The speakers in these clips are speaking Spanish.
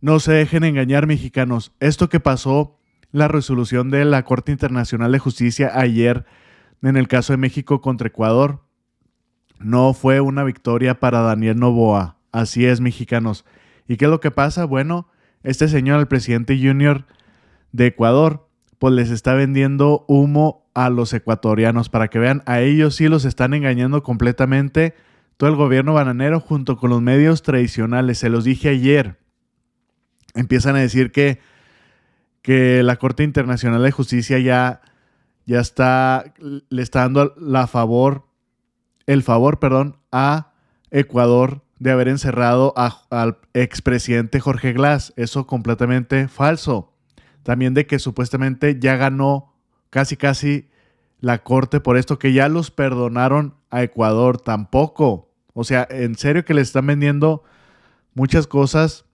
No se dejen engañar, mexicanos. Esto que pasó, la resolución de la Corte Internacional de Justicia ayer en el caso de México contra Ecuador, no fue una victoria para Daniel Noboa. Así es, mexicanos. ¿Y qué es lo que pasa? Bueno, este señor, el presidente junior de Ecuador, pues les está vendiendo humo a los ecuatorianos para que vean, a ellos sí los están engañando completamente todo el gobierno bananero junto con los medios tradicionales. Se los dije ayer. Empiezan a decir que la Corte Internacional de Justicia ya está, le está dando el favor, perdón, a Ecuador de haber encerrado al expresidente Jorge Glass. Eso completamente falso. También de que supuestamente ya ganó casi la corte por esto, que ya los perdonaron a Ecuador. Tampoco. O sea, en serio que le están vendiendo muchas cosas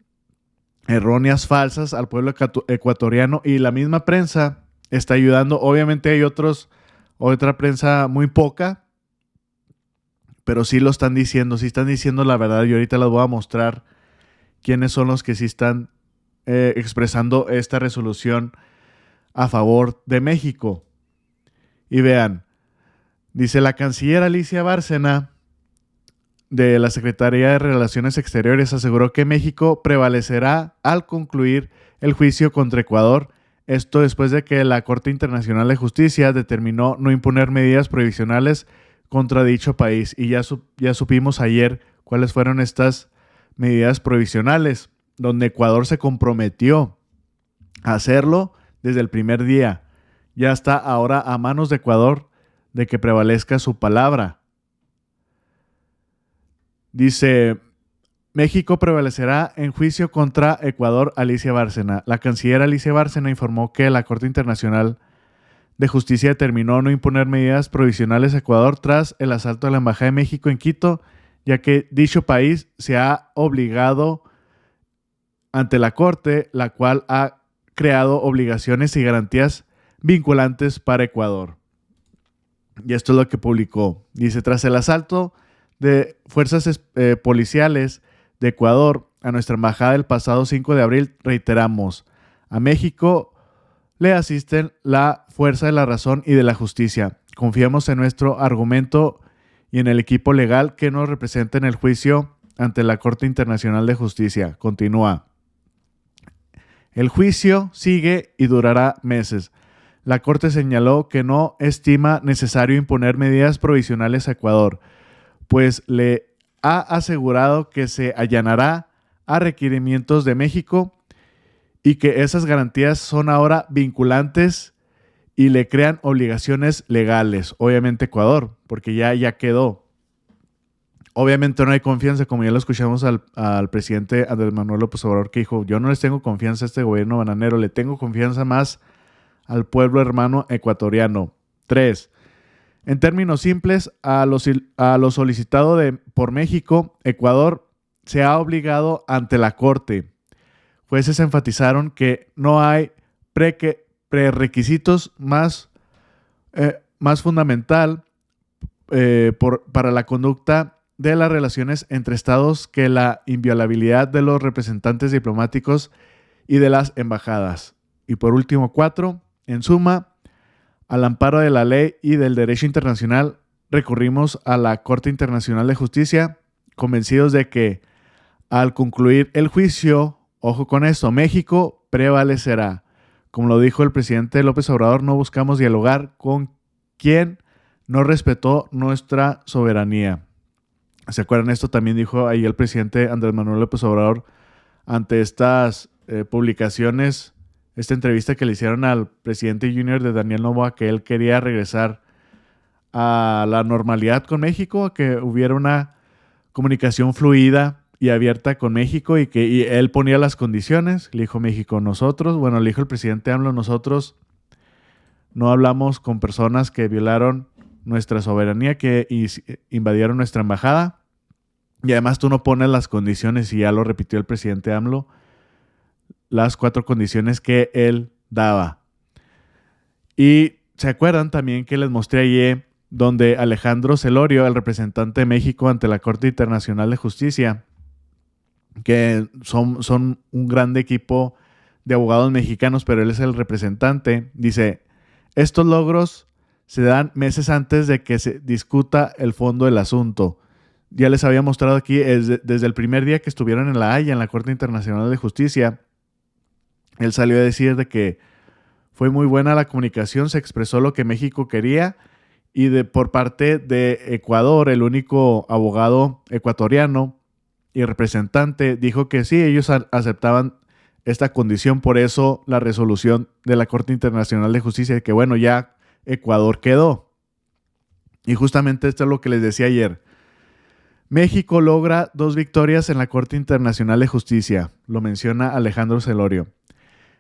erróneas, falsas al pueblo ecuatoriano, y la misma prensa está ayudando. Obviamente hay otra prensa muy poca, pero sí lo están diciendo, sí están diciendo la verdad, y ahorita les voy a mostrar quiénes son los que sí están expresando esta resolución a favor de México. Y vean, dice la canciller Alicia Bárcena de la Secretaría de Relaciones Exteriores aseguró que México prevalecerá al concluir el juicio contra Ecuador. Esto después de que la Corte Internacional de Justicia determinó no imponer medidas provisionales contra dicho país. Y ya supimos ayer cuáles fueron estas medidas provisionales, donde Ecuador se comprometió a hacerlo desde el primer día. Ya está ahora a manos de Ecuador de que prevalezca su palabra. Dice, México prevalecerá en juicio contra Ecuador. Alicia Bárcena. La canciller Alicia Bárcena informó que la Corte Internacional de Justicia determinó no imponer medidas provisionales a Ecuador tras el asalto a la Embajada de México en Quito, ya que dicho país se ha obligado ante la Corte, la cual ha creado obligaciones y garantías vinculantes para Ecuador. Y esto es lo que publicó. Dice, tras el asalto de fuerzas policiales de Ecuador a nuestra embajada el pasado 5 de abril, reiteramos, a México le asisten la fuerza de la razón y de la justicia. Confiamos en nuestro argumento y en el equipo legal que nos representa en el juicio ante la Corte Internacional de Justicia. Continúa. El juicio sigue y durará meses. La Corte señaló que no estima necesario imponer medidas provisionales a Ecuador, pues le ha asegurado que se allanará a requerimientos de México y que esas garantías son ahora vinculantes y le crean obligaciones legales. Obviamente Ecuador, porque ya quedó. Obviamente no hay confianza, como ya lo escuchamos al presidente Andrés Manuel López Obrador, que dijo, yo no les tengo confianza a este gobierno bananero, le tengo confianza más al pueblo hermano ecuatoriano. 3. En términos simples, a lo solicitado por México, Ecuador se ha obligado ante la Corte. Jueces enfatizaron que no hay prerequisitos más fundamental para la conducta de las relaciones entre estados que la inviolabilidad de los representantes diplomáticos y de las embajadas. Y por último, 4. En suma, al amparo de la ley y del derecho internacional, recurrimos a la Corte Internacional de Justicia, convencidos de que al concluir el juicio, ojo con esto, México prevalecerá. Como lo dijo el presidente López Obrador, no buscamos dialogar con quien no respetó nuestra soberanía. ¿Se acuerdan? Esto también dijo ahí el presidente Andrés Manuel López Obrador ante estas publicaciones, esta entrevista que le hicieron al presidente junior de Daniel Noboa, que él quería regresar a la normalidad con México, a que hubiera una comunicación fluida y abierta con México y él ponía las condiciones. Le dijo México, le dijo el presidente AMLO, nosotros no hablamos con personas que violaron nuestra soberanía, que invadieron nuestra embajada, y además tú no pones las condiciones, y ya lo repitió el presidente AMLO, las 4 condiciones que él daba. Y se acuerdan también que les mostré ayer donde Alejandro Celorio, el representante de México ante la Corte Internacional de Justicia, que son un gran equipo de abogados mexicanos, pero él es el representante. Dice, estos logros se dan meses antes de que se discuta el fondo del asunto. Ya les había mostrado aquí desde el primer día que estuvieron en La Haya, en la Corte Internacional de Justicia. Él salió a decir de que fue muy buena la comunicación, se expresó lo que México quería, y por parte de Ecuador, el único abogado ecuatoriano y representante, dijo que sí, ellos aceptaban esta condición. Por eso la resolución de la Corte Internacional de Justicia, que bueno, ya Ecuador quedó. Y justamente esto es lo que les decía ayer. México logra 2 victorias en la Corte Internacional de Justicia, lo menciona Alejandro Celorio.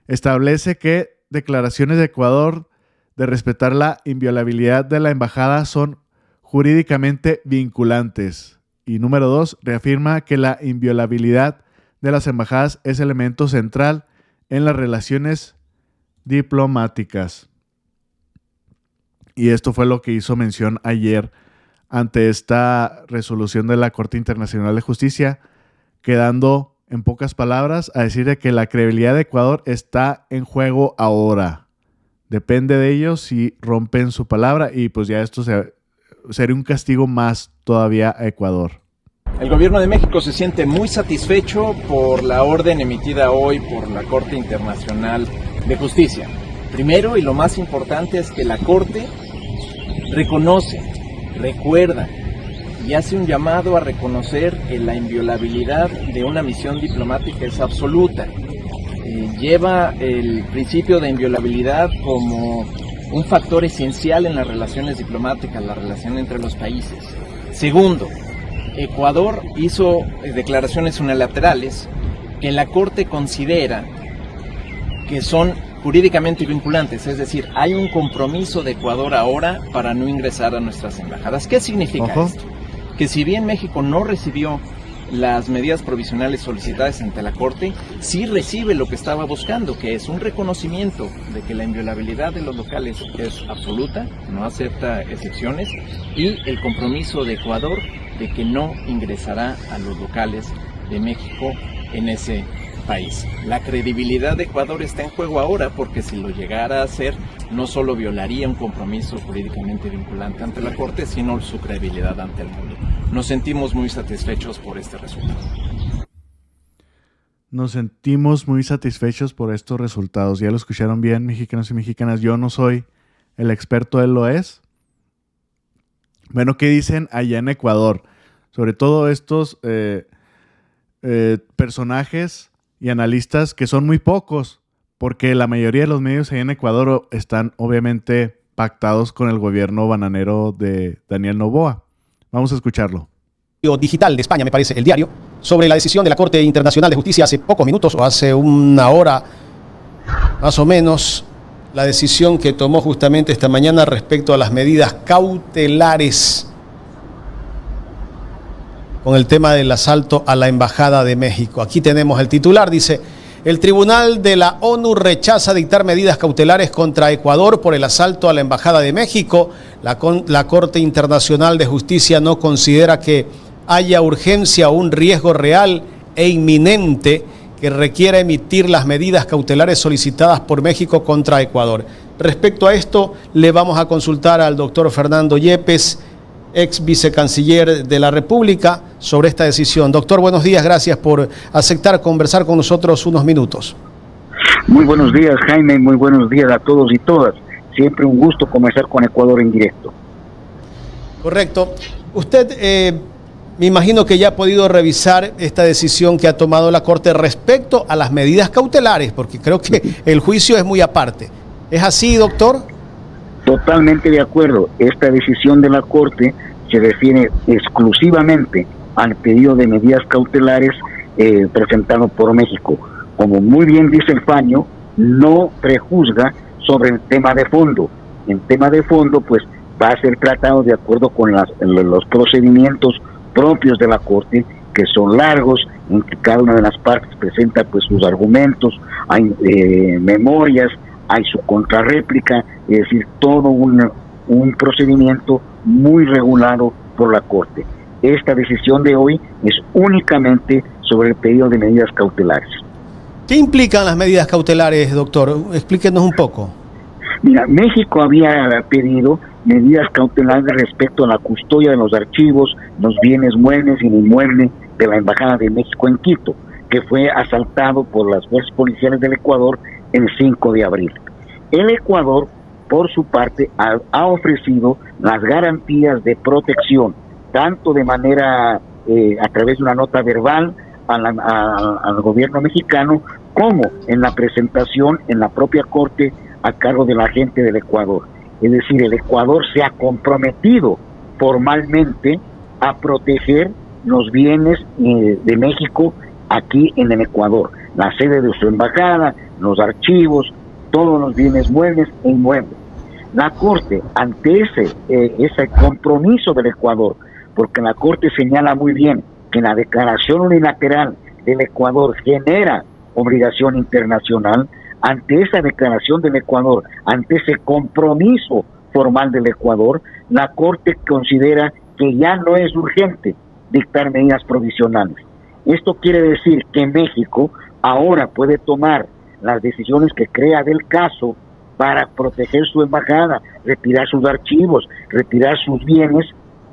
Establece que declaraciones de Ecuador de respetar la inviolabilidad de la embajada son jurídicamente vinculantes. Y número 2, reafirma que la inviolabilidad de las embajadas es elemento central en las relaciones diplomáticas. Y esto fue lo que hizo mención ayer ante esta resolución de la Corte Internacional de Justicia, quedando en pocas palabras a decir de que la credibilidad de Ecuador está en juego ahora. Depende de ellos si rompen su palabra, y pues ya esto sería un castigo más todavía a Ecuador. El gobierno de México se siente muy satisfecho por la orden emitida hoy por la Corte Internacional de Justicia. Primero, y lo más importante, es que la Corte reconoce, recuerda y hace un llamado a reconocer que la inviolabilidad de una misión diplomática es absoluta. Lleva el principio de inviolabilidad como un factor esencial en las relaciones diplomáticas, la relación entre los países. Segundo, Ecuador hizo declaraciones unilaterales que la Corte considera que son jurídicamente vinculantes, es decir, hay un compromiso de Ecuador ahora para no ingresar a nuestras embajadas. ¿Qué significa esto? Que si bien México no recibió las medidas provisionales solicitadas ante la Corte, sí recibe lo que estaba buscando, que es un reconocimiento de que la inviolabilidad de los locales es absoluta, no acepta excepciones, y el compromiso de Ecuador de que no ingresará a los locales de México en ese país. La credibilidad de Ecuador está en juego ahora, porque si lo llegara a hacer, no solo violaría un compromiso jurídicamente vinculante ante la Corte, sino su credibilidad ante el mundo. Nos sentimos muy satisfechos por este resultado. Nos sentimos muy satisfechos por estos resultados. Ya lo escucharon bien, mexicanos y mexicanas. Yo no soy el experto, él lo es. Bueno, ¿qué dicen allá en Ecuador? Sobre todo estos personajes y analistas, que son muy pocos, porque la mayoría de los medios allá en Ecuador están obviamente pactados con el gobierno bananero de Daniel Noboa. Vamos a escucharlo. Digital de España, me parece, El Diario, sobre la decisión de la Corte Internacional de Justicia hace pocos minutos, o hace una hora más o menos, la decisión que tomó justamente esta mañana respecto a las medidas cautelares con el tema del asalto a la Embajada de México. Aquí tenemos el titular, dice: el Tribunal de la ONU rechaza dictar medidas cautelares contra Ecuador por el asalto a la Embajada de México. La Corte Internacional de Justicia no considera que haya urgencia o un riesgo real e inminente que requiera emitir las medidas cautelares solicitadas por México contra Ecuador. Respecto a esto, le vamos a consultar al doctor Fernando Yepes, ex vicecanciller de la República, sobre esta decisión. Doctor, buenos días, gracias por aceptar conversar con nosotros unos minutos. Muy buenos días, Jaime, muy buenos días a todos y todas. Siempre un gusto conversar con Ecuador en directo. Correcto. Usted, me imagino que ya ha podido revisar esta decisión que ha tomado la Corte respecto a las medidas cautelares, porque creo que el juicio es muy aparte. ¿Es así, doctor? Totalmente de acuerdo. Esta decisión de la Corte se refiere exclusivamente al pedido de medidas cautelares presentado por México. Como muy bien dice el fallo, no prejuzga sobre el tema de fondo. En tema de fondo, pues va a ser tratado de acuerdo con los procedimientos propios de la Corte, que son largos, en que cada una de las partes presenta pues sus argumentos, hay memorias, hay su contrarréplica, es decir, todo un procedimiento muy regulado por la Corte. Esta decisión de hoy es únicamente sobre el pedido de medidas cautelares. ¿Qué implican las medidas cautelares, doctor? Explíquenos un poco. Mira, México había pedido medidas cautelares respecto a la custodia de los archivos, los bienes muebles y inmuebles de la Embajada de México en Quito, que fue asaltado por las fuerzas policiales del Ecuador el 5 de abril. El Ecuador, por su parte, ha ofrecido las garantías de protección, tanto de manera a través de una nota verbal al gobierno mexicano, como en la presentación en la propia corte a cargo de la gente del Ecuador. Es decir, el Ecuador se ha comprometido formalmente a proteger los bienes de México aquí en el Ecuador, la sede de su embajada, los archivos, todos los bienes muebles e inmuebles. La Corte, ante ese compromiso del Ecuador, porque la Corte señala muy bien que la declaración unilateral del Ecuador genera obligación internacional, ante esa declaración del Ecuador, ante ese compromiso formal del Ecuador, la Corte considera que ya no es urgente dictar medidas provisionales. Esto quiere decir que México ahora puede tomar las decisiones que crea del caso para proteger su embajada, retirar sus archivos, retirar sus bienes,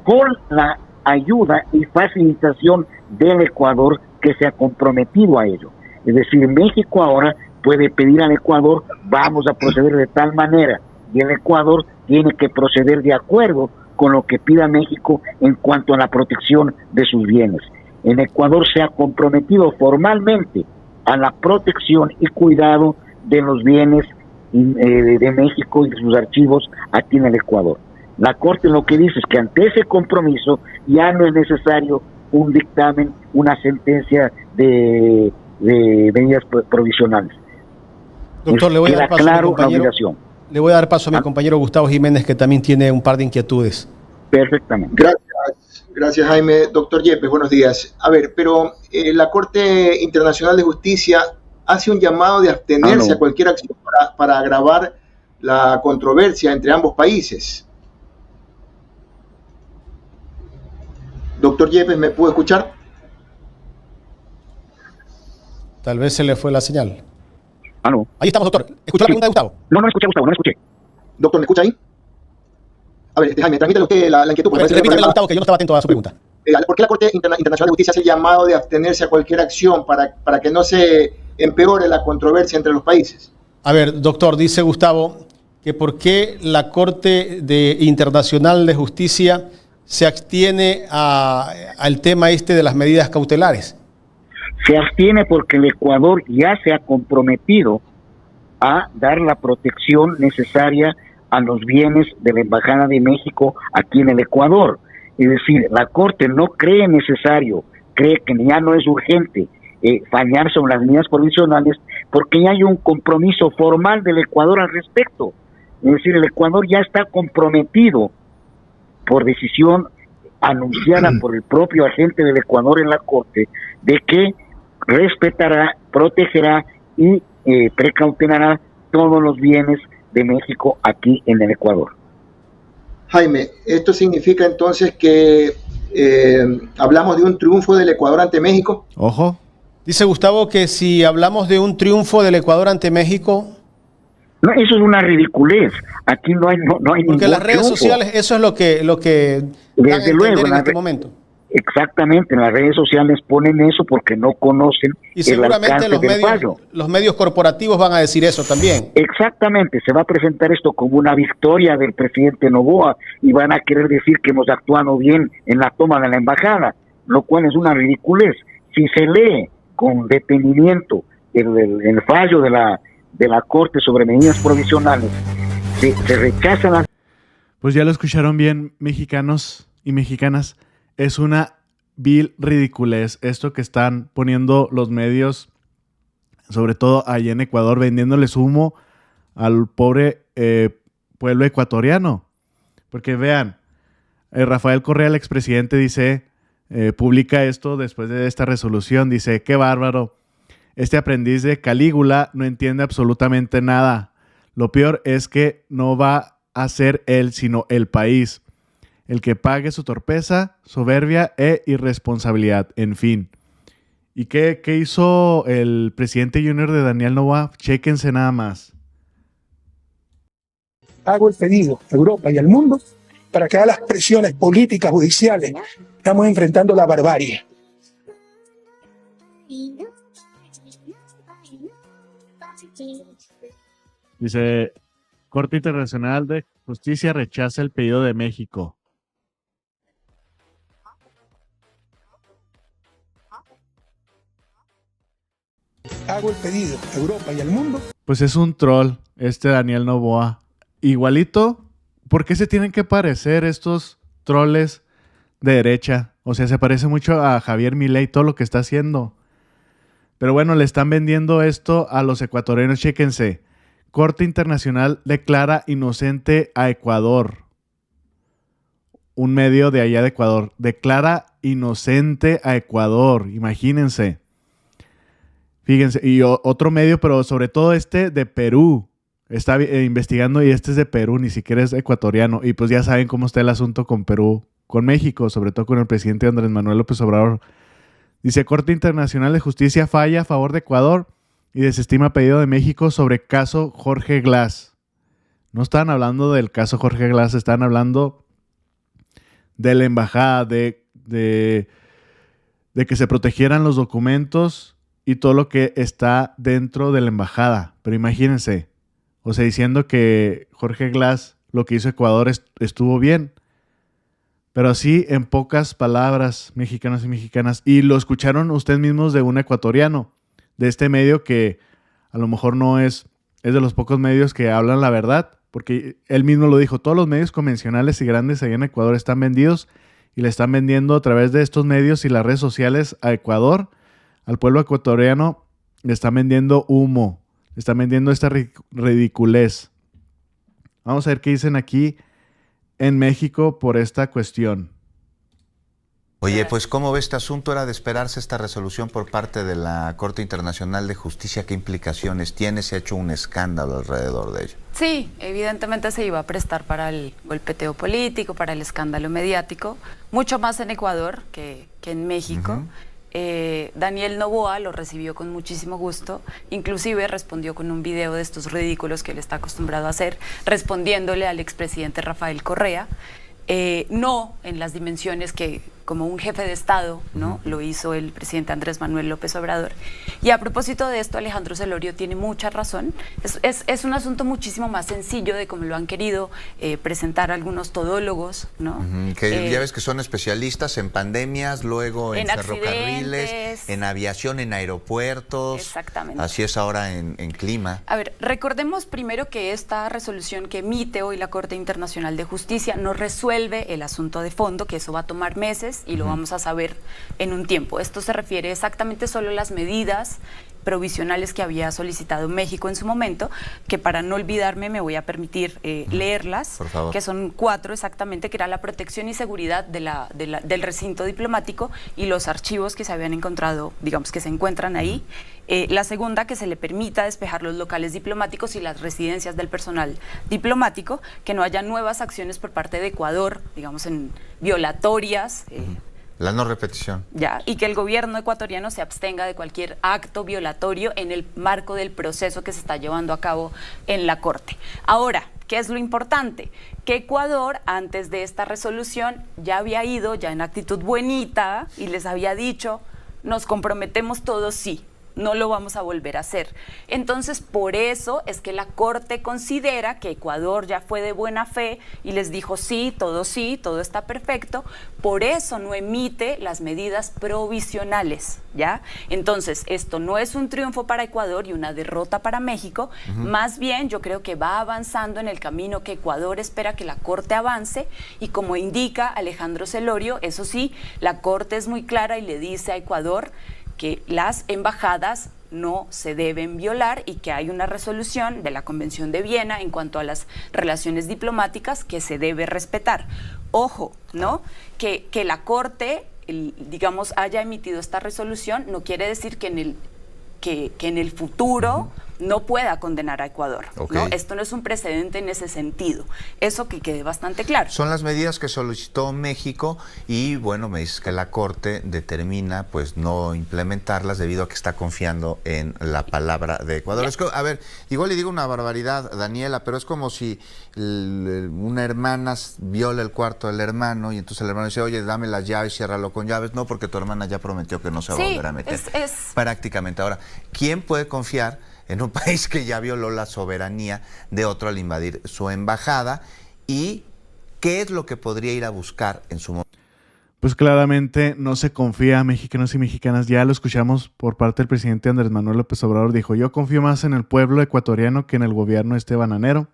con la ayuda y facilitación del Ecuador, que se ha comprometido a ello. Es decir, México ahora puede pedir al Ecuador, vamos a proceder de tal manera, y el Ecuador tiene que proceder de acuerdo con lo que pida México en cuanto a la protección de sus bienes. El Ecuador se ha comprometido formalmente a la protección y cuidado de los bienes de México y de sus archivos aquí en el Ecuador. La Corte lo que dice es que ante ese compromiso ya no es necesario un dictamen, una sentencia de medidas provisionales. Doctor, le voy a dar paso claro, a mi compañero. Le voy a dar paso a mi compañero Gustavo Jiménez, que también tiene un par de inquietudes. Perfectamente. Gracias Jaime. Doctor Yepes, buenos días. A ver, pero la Corte Internacional de Justicia hace un llamado de abstenerse a cualquier acción para agravar la controversia entre ambos países. Doctor Yepes, ¿me pudo escuchar? Tal vez se le fue la señal. ¿Aló? Ahí estamos, doctor. ¿Escuchó la pregunta de Gustavo? No escuché, Gustavo, no escuché. Doctor, ¿me escucha ahí? A ver, Jaime, transmítale usted la inquietud. Repítame, Gustavo, que yo no estaba atento a su pregunta. ¿Por qué la Corte Internacional de Justicia hace el llamado de abstenerse a cualquier acción para que no se empeore la controversia entre los países? A ver, doctor, dice Gustavo que por qué la Corte Internacional de Justicia se abstiene al tema de las medidas cautelares. Se abstiene porque el Ecuador ya se ha comprometido a dar la protección necesaria a los bienes de la Embajada de México aquí en el Ecuador. Es decir, la Corte no cree necesario, cree que ya no es urgente fallar sobre las medidas provisionales, porque ya hay un compromiso formal del Ecuador al respecto. Es decir, el Ecuador ya está comprometido por decisión anunciada por el propio agente del Ecuador en la Corte, de que respetará, protegerá y precautelará todos los bienes de México aquí en el Ecuador. Jaime, ¿esto significa entonces que hablamos de un triunfo del Ecuador ante México? Ojo. Dice Gustavo que si hablamos de un triunfo del Ecuador ante México... No, eso es una ridiculez. Aquí no hay porque ningún las redes triunfo. sociales, eso es lo que Desde luego, en este momento. Exactamente, en las redes sociales ponen eso porque no conocen Y el alcance del fallo. los medios corporativos van a decir eso también. Exactamente, se va a presentar esto como una victoria del presidente Noboa y van a querer decir que hemos actuado bien en la toma de la embajada, lo cual es una ridiculez. Si se lee con detenimiento el fallo de la Corte sobre medidas provisionales, se rechazan las... Pues ya lo escucharon bien, mexicanos y mexicanas. Es una vil ridiculez esto que están poniendo los medios, sobre todo allá en Ecuador, vendiéndoles humo al pobre pueblo ecuatoriano. Porque vean, Rafael Correa, el expresidente, dice, publica esto después de esta resolución, dice, qué bárbaro, este aprendiz de Calígula no entiende absolutamente nada. Lo peor es que no va a ser él, sino el país el que pague su torpeza, soberbia e irresponsabilidad, en fin. ¿Y qué hizo el presidente junior de Daniel Noboa? Chéquense nada más. Hago el pedido a Europa y al mundo para que haga las presiones políticas, judiciales. Estamos enfrentando la barbarie. Dice, Corte Internacional de Justicia rechaza el pedido de México. Hago el pedido a Europa y al mundo. Pues es un troll este Daniel Noboa. Igualito, ¿por qué se tienen que parecer estos troles de derecha? O sea, se parece mucho a Javier Milei todo lo que está haciendo. Pero bueno, le están vendiendo esto a los ecuatorianos. Chéquense. Corte Internacional declara inocente a Ecuador. Un medio de allá de Ecuador. Declara inocente a Ecuador. Imagínense. Fíjense. Y otro medio, pero sobre todo este de Perú. Está investigando y este es de Perú, ni siquiera es ecuatoriano. Y pues ya saben cómo está el asunto con Perú, con México, sobre todo con el presidente Andrés Manuel López Obrador. Dice, Corte Internacional de Justicia falla a favor de Ecuador y desestima pedido de México sobre caso Jorge Glass. No estaban hablando del caso Jorge Glass, estaban hablando de la embajada, de que se protegieran los documentos y todo lo que está dentro de la embajada. Pero imagínense, o sea, diciendo que Jorge Glass, lo que hizo Ecuador estuvo bien. Pero así, en pocas palabras, mexicanos y mexicanas. Y lo escucharon ustedes mismos de un ecuatoriano, de este medio que a lo mejor no es de los pocos medios que hablan la verdad, porque él mismo lo dijo, todos los medios convencionales y grandes allá en Ecuador están vendidos y le están vendiendo a través de estos medios y las redes sociales a Ecuador, al pueblo ecuatoriano, le están vendiendo humo, le están vendiendo esta ridiculez. Vamos a ver qué dicen aquí en México por esta cuestión. Oye, pues ¿cómo ve este asunto? Era de esperarse esta resolución por parte de la Corte Internacional de Justicia. ¿Qué implicaciones tiene? Se ha hecho un escándalo alrededor de ello. Sí, evidentemente se iba a prestar para el golpeteo político, para el escándalo mediático, mucho más en Ecuador que en México. Daniel Noboa lo recibió con muchísimo gusto, inclusive respondió con un video de estos ridículos que él está acostumbrado a hacer, respondiéndole al expresidente Rafael Correa, no en las dimensiones que como un jefe de Estado, ¿no? Lo hizo el presidente Andrés Manuel López Obrador. Y a propósito de esto, Alejandro Celorio tiene mucha razón. Es un asunto muchísimo más sencillo de como lo han querido presentar algunos todólogos, ¿no? Que ya ves que son especialistas en pandemias, luego en ferrocarriles, en aviación, en aeropuertos. Exactamente. Así es ahora en clima. A ver, recordemos primero que esta resolución que emite hoy la Corte Internacional de Justicia no resuelve el asunto de fondo, que eso va a tomar meses y lo vamos a saber en un tiempo. Esto se refiere exactamente solo a las medidas provisionales que había solicitado México en su momento, que para no olvidarme me voy a permitir leerlas, por favor, que son 4 exactamente, que era la protección y seguridad del recinto diplomático y los archivos que se habían encontrado, digamos que se encuentran ahí. La segunda, que se le permita despejar los locales diplomáticos y las residencias del personal diplomático, que no haya nuevas acciones por parte de Ecuador, digamos en violatorias, la no repetición. Ya, y que el gobierno ecuatoriano se abstenga de cualquier acto violatorio en el marco del proceso que se está llevando a cabo en la Corte. Ahora, ¿qué es lo importante? Que Ecuador, antes de esta resolución, ya había ido, ya en actitud buenita, y les había dicho, nos comprometemos todos, sí, no lo vamos a volver a hacer. Entonces, por eso es que la Corte considera que Ecuador ya fue de buena fe y les dijo sí, todo está perfecto, por eso no emite las medidas provisionales, ¿ya? Entonces, esto no es un triunfo para Ecuador y una derrota para México, más bien yo creo que va avanzando en el camino que Ecuador espera que la Corte avance, y como indica Alejandro Celorio, eso sí, la Corte es muy clara y le dice a Ecuador que las embajadas no se deben violar y que hay una resolución de la Convención de Viena en cuanto a las relaciones diplomáticas que se debe respetar. Ojo, ¿no? Que la Corte, digamos, haya emitido esta resolución no quiere decir que en el futuro no pueda condenar a Ecuador. Ok. ¿No? Esto no es un precedente en ese sentido. Eso que quede bastante claro. Son las medidas que solicitó México y bueno, me dices que la Corte determina pues no implementarlas debido a que está confiando en la palabra de Ecuador. Es que, a ver, igual le digo una barbaridad, Daniela, pero es como si una hermana viola el cuarto del hermano y entonces el hermano dice, oye, dame las llaves, ciérralo con llaves. No, porque tu hermana ya prometió que no se va a volver a meter. Prácticamente. Ahora, ¿quién puede confiar en un país que ya violó la soberanía de otro al invadir su embajada? ¿Y qué es lo que podría ir a buscar en su momento? Pues claramente no se confía, mexicanos y mexicanas. Ya lo escuchamos por parte del presidente Andrés Manuel López Obrador. Dijo, yo confío más en el pueblo ecuatoriano que en el gobierno bananero.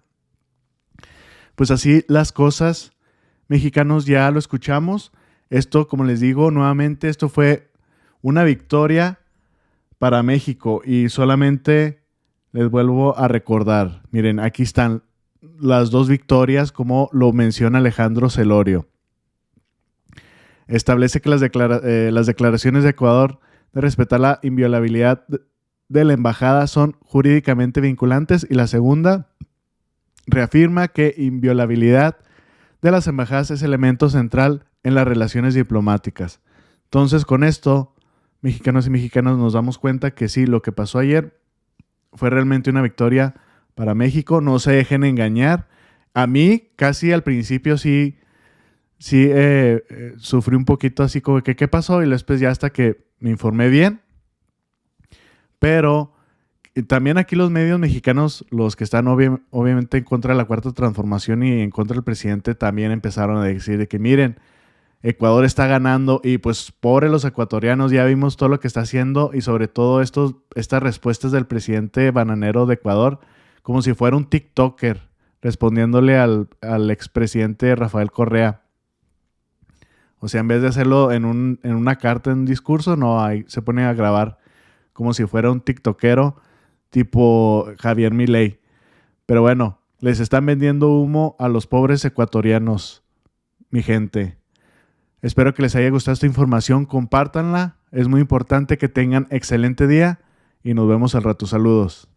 Pues así las cosas, mexicanos, ya lo escuchamos. Esto, como les digo, nuevamente, esto fue una victoria para México y solamente les vuelvo a recordar. Miren, aquí están las dos victorias, como lo menciona Alejandro Celorio. Establece que las declaraciones de Ecuador de respetar la inviolabilidad de la embajada son jurídicamente vinculantes, y la segunda reafirma que inviolabilidad de las embajadas es elemento central en las relaciones diplomáticas. Entonces, con esto, mexicanos y mexicanas, nos damos cuenta que sí, lo que pasó ayer fue realmente una victoria para México. No se dejen engañar. A mí, casi al principio sí sufrí un poquito así como que ¿qué pasó? Y después ya hasta que me informé bien. Pero también aquí los medios mexicanos, los que están obviamente en contra de la Cuarta Transformación y en contra del presidente, también empezaron a decir de que miren, Ecuador está ganando y pues pobres los ecuatorianos, ya vimos todo lo que está haciendo, y sobre todo estas respuestas del presidente bananero de Ecuador, como si fuera un TikToker respondiéndole al expresidente Rafael Correa. O sea, en vez de hacerlo en una carta, en un discurso, no, ahí se pone a grabar como si fuera un tiktokero tipo Javier Milei. Pero bueno, les están vendiendo humo a los pobres ecuatorianos, mi gente. Espero que les haya gustado esta información, compártanla. Es muy importante que tengan excelente día y nos vemos al rato. Saludos.